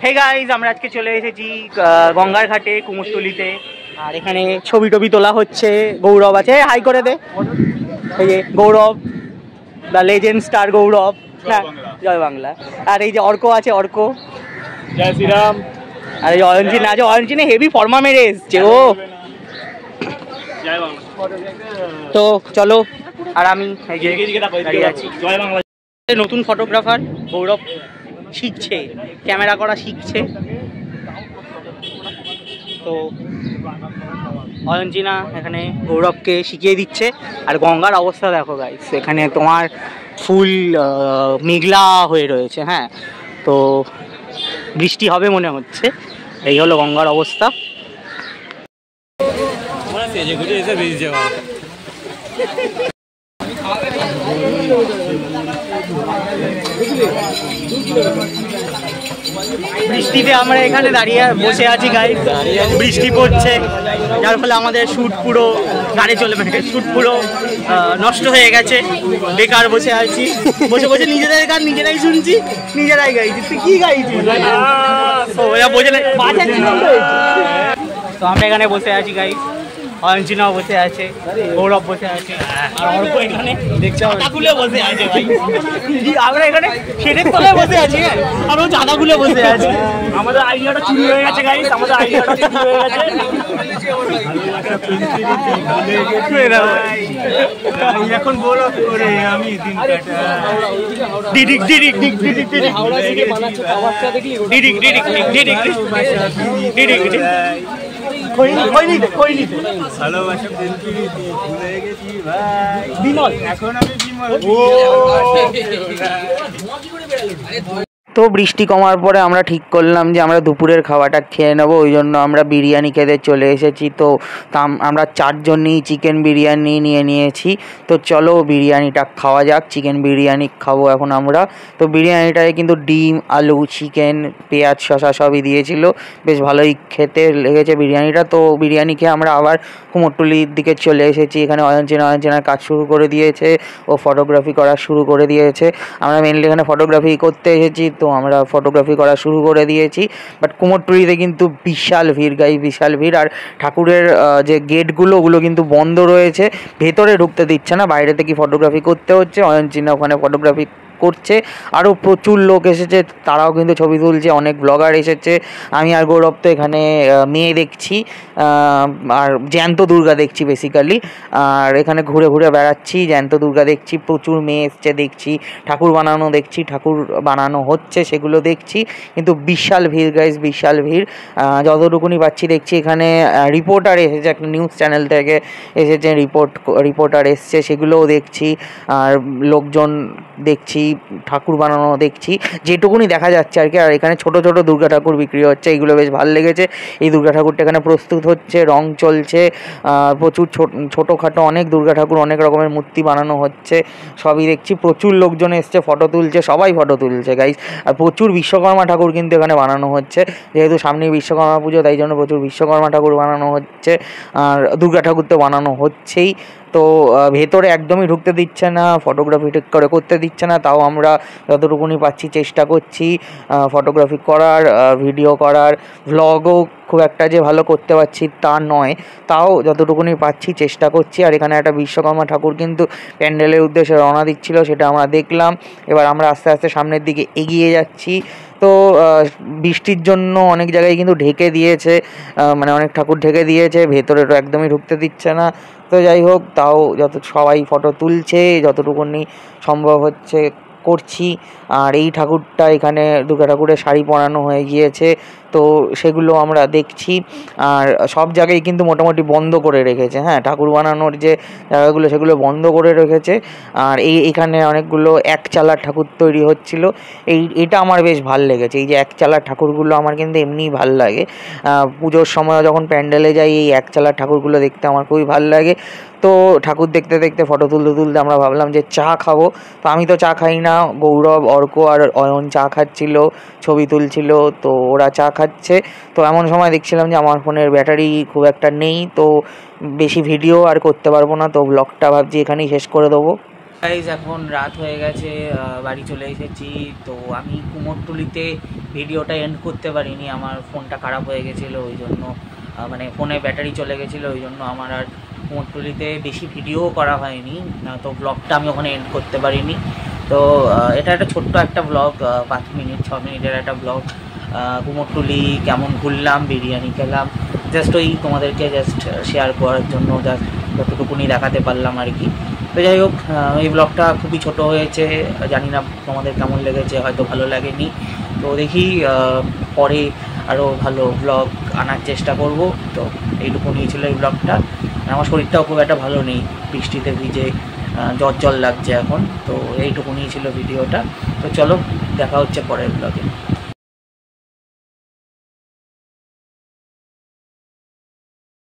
Hey guys, আমরা আজকে চলে এসেছি গঙ্গার ঘাটে কুমোরটুলিতে। আর এখানে ছবি টবি তোলা হচ্ছে। গৌরব আছে, হাই করে দে। এই যে গৌরব, দ্য লেজেন্ড স্টার গৌরব। হ্যাঁ, জয় বাংলা। আর এই যে অর্ক আছে, অর্ক। জয় শ্রীরাম। আর এই যে অয়নচিন আছে, অয়নচিনে হেভি ফর্মা মেরে এসছে ও। তো চলো, আর আমি দাঁড়িয়ে আছি। জয় বাংলা। নতুন ফটোগ্রাফার গৌরব শিখছে, ক্যামেরা করা শিখছে। তো অয়নচিনা এখানে গৌরবকে শিখিয়ে দিচ্ছে। আর গঙ্গার অবস্থা দেখো গাইস, এখানে তোমার ফুল মেঘলা হয়ে রয়েছে। হ্যাঁ, তো বৃষ্টি হবে মনে হচ্ছে। এই হলো গঙ্গার অবস্থা। বৃষ্টিতে আমরা এখানে দাঁড়িয়ে বসে আছি গাইস, বৃষ্টি পড়ছে, যার ফলে আমাদের শ্যুট পুরো গাড়ি চলে, শ্যুট পুরো নষ্ট হয়ে গেছে। বেকার বসে আছি, বসে বসে নিজেদের গান নিজেরাই শুনছি, নিজেরাই গাইছি। তুই কি গাইছিস? তো আমরা এখানে বসে আছি গাইস, অয়নচিনাও বসে আছে, গৌরব বসে আছে, আর অর্ক এখানে চাঁদা খুলে বসে আছে ভাই। আমরা এখানে শেডের তলায় বসে আছি, আমরা চাঁদা খুলে বসে আছি। আমাদের আইডিয়াটা চুরি হয়ে গেছে গাইস, আমাদের আইডিয়াটা চুরি হয়ে গেছে। এখন বলো করে আমি দিন ডিডিক ডিডিক ডিডিক ডিডিক ডিডিক হাওড়া থেকে বানাচ্ছ খাবারটা দেখলি? ডিডিক ডিডিক ডিডিক ডিডিক ডিডিক ভালোবাসা ভুলে গেছি ভাই। বিমল, এখন আমি বিমল। তো বৃষ্টি কমার পরে আমরা ঠিক করলাম যে আমরা দুপুরের খাওয়াটা খেয়ে নেবো। ওই জন্য আমরা বিরিয়ানি খেতে চলে এসেছি। তো আমরা চারজনই চিকেন বিরিয়ানি নিয়ে নিয়েছি। তো চলো বিরিয়ানিটা খাওয়া যাক। চিকেন বিরিয়ানি খাবো এখন আমরা। তো বিরিয়ানিটায় কিন্তু ডিম, আলু, চিকেন, পেঁয়াজ, শসা সবই দিয়েছিল। বেশ ভালোই খেতে লেগেছে বিরিয়ানিটা। তো বিরিয়ানি খেয়ে আমরা আবার কুমোরটুলির দিকে চলে এসেছি। এখানে অয়নচিনার কাজ শুরু করে দিয়েছে, ও ফটোগ্রাফি করা শুরু করে দিয়েছে। আমরা মেনলি এখানে ফটোগ্রাফি করতে এসেছি, তো আমরা ফটোগ্রাফি করা শুরু করে দিয়েছি। বাট কুমোরটুলিতে কিন্তু বিশাল ভিড় গাই, বিশাল ভিড়। আর ঠাকুরের যে গেটগুলো, ওগুলো কিন্তু বন্ধ রয়েছে, ভেতরে ঢুকতে দিচ্ছে না, বাইরে থেকে ফটোগ্রাফি করতে হচ্ছে। অয়নচিনা ওখানে ফটোগ্রাফি করছে। আরও প্রচুর লোক এসেছে, তারাও কিন্তু ছবি তুলছে, অনেক ব্লগার এসেছে। আমি আর গৌরব তো এখানে মেয়ে দেখছি, আর জ্যান্ত দুর্গা দেখছি বেসিক্যালি। আর এখানে ঘুরে ঘুরে বেড়াচ্ছি, জ্যান্ত দুর্গা দেখছি, প্রচুর মেয়ে এসছে দেখছি, ঠাকুর বানানো দেখছি, ঠাকুর বানানো হচ্ছে সেগুলো দেখছি। কিন্তু বিশাল ভিড় গাইস, বিশাল ভিড়। যতটুকুনি পাচ্ছি দেখছি এখানে রিপোর্টার এসেছে, একটা নিউজ চ্যানেল থেকে এসেছে, রিপোর্টার এসছে, সেগুলোও দেখছি। আর লোকজন দেখছি, ঠাকুর বানানো দেখছি, যেটুকুনি দেখা যাচ্ছে আর কি। আর এখানে ছোট ছোট দুর্গা ঠাকুর বিক্রি হচ্ছে, এইগুলো বেশ ভালো লেগেছে। এই দুর্গা ঠাকুরটা এখানে প্রস্তুত হচ্ছে, রং চলছে, প্রচুর ছোটোখাটো অনেক দুর্গা ঠাকুর, অনেক রকমের মূর্তি বানানো হচ্ছে, সবই দেখছি। প্রচুর লোকজন এসছে, ফটো তুলছে, সবাই ফটো তুলছে গাইস। আর প্রচুর বিশ্বকর্মা ঠাকুর কিন্তু এখানে বানানো হচ্ছে, যেহেতু সামনেই বিশ্বকর্মা পুজো, তাই জন্য প্রচুর বিশ্বকর্মা ঠাকুর বানানো হচ্ছে। আর দুর্গা ঠাকুর তো বানানো হচ্ছেই। তো ভেতরে একদমই ঢুকতে দিচ্ছে না, ফটোগ্রাফি ঠিক করে করতে দিচ্ছে না। তাও আমরা যতটুকুনি পাচ্ছি চেষ্টা করছি ফটোগ্রাফি করার, ভিডিও করার। ভ্লগও খুব একটা যে ভালো করতে পারছি তা নয়, তাও যতটুকুনি পাচ্ছি চেষ্টা করছি। আর এখানে একটা বিশ্বকর্মা ঠাকুর কিন্তু প্যান্ডেলের উদ্দেশ্যে রওনা দিচ্ছিল, সেটা আমরা দেখলাম। এবার আমরা আস্তে আস্তে সামনের দিকে এগিয়ে যাচ্ছি। তো বৃষ্টির জন্য অনেক জায়গায় কিন্তু ঢেকে দিয়েছে, মানে অনেক ঠাকুর ঢেকে দিয়েছে, ভেতরে তো একদমই ঢুকতে দিচ্ছে না। তো যাই হোক, তাও সবাই ফটো তুলছে, যতটুকুনি সম্ভব হচ্ছে করছি। আর এই ঠাকুরটা, এখানে দুর্গা ঠাকুরের শাড়ি পরানো হয়ে গিয়েছে, তো সেগুলো আমরা দেখছি। আর সব জায়গায় কিন্তু মোটামুটি বন্ধ করে রেখেছে। হ্যাঁ, ঠাকুর বানানোর যে জায়গাগুলো সেগুলো বন্ধ করে রেখেছে। আর এখানে অনেকগুলো একচালার ঠাকুর তৈরি হচ্ছিল। এটা আমার বেশ ভাল লেগেছে। এই যে একচালার ঠাকুরগুলো আমার কিন্তু এমনিই ভাল লাগে। পুজোর সময় যখন প্যান্ডেলে যাই, এই একচালার ঠাকুরগুলো দেখতে আমার খুবই ভাল লাগে। তো ঠাকুর দেখতে দেখতে, ফটো তুলতে তুলতে আমরা ভাবলাম যে চা খাবো। তো আমি তো চা খাই না, গৌরব, অর্ক আর অয়ন চা খাচ্ছিল, ছবি তুলছিল, তো ওরা চা খাচ্ছে। তো এমন সময় দেখছিলাম যে আমার ফোনের ব্যাটারি খুব একটা নেই, তো বেশি ভিডিও আর করতে পারবো না। তো ব্লগটা ভাবছি এখানেই শেষ করে দেবো। গাইজ এখন রাত হয়ে গেছে, বাড়ি চলে এসেছি। তো আমি কুমোরটুলিতে ভিডিওটা এন্ড করতে পারিনি, আমার ফোনটা খারাপ হয়ে গেছিলো, ওই জন্য মানে ফোনে ব্যাটারি চলে গেছিলো, ওই জন্য আমার আর কুমোরটুলিতে বেশি ভিডিও করা হয়নি। তো ব্লগটা আমি ওখানে এন্ড করতে পারিনি। তো এটা একটা ছোট্ট একটা ব্লগ, 5 মিনিট 6 মিনিটের একটা ব্লগ। কুমোরটুলি কেমন ঘুরলাম, বিরিয়ানি খেলাম, জাস্ট ওই তোমাদেরকে জাস্ট শেয়ার করার জন্য, জাস্ট যতটুকুনি দেখাতে পারলাম আর কি। তো যাই হোক, এই ব্লগটা খুবই ছোট হয়েছে, জানি না তোমাদের কেমন লেগেছে, হয়তো ভালো লাগেনি। তো দেখি পরে আরও ভালো ব্লগ আনার চেষ্টা করব। তো এইটুকুনি ছিল এই ব্লগটা। আমার শরীরটাও খুব একটা ভালো নেই, বৃষ্টিতে ভিজে জ্বর লাগছে এখন। তো এইটুকুনি ছিল ভিডিওটা। তো চলো, দেখা হচ্ছে পরের ব্লগে।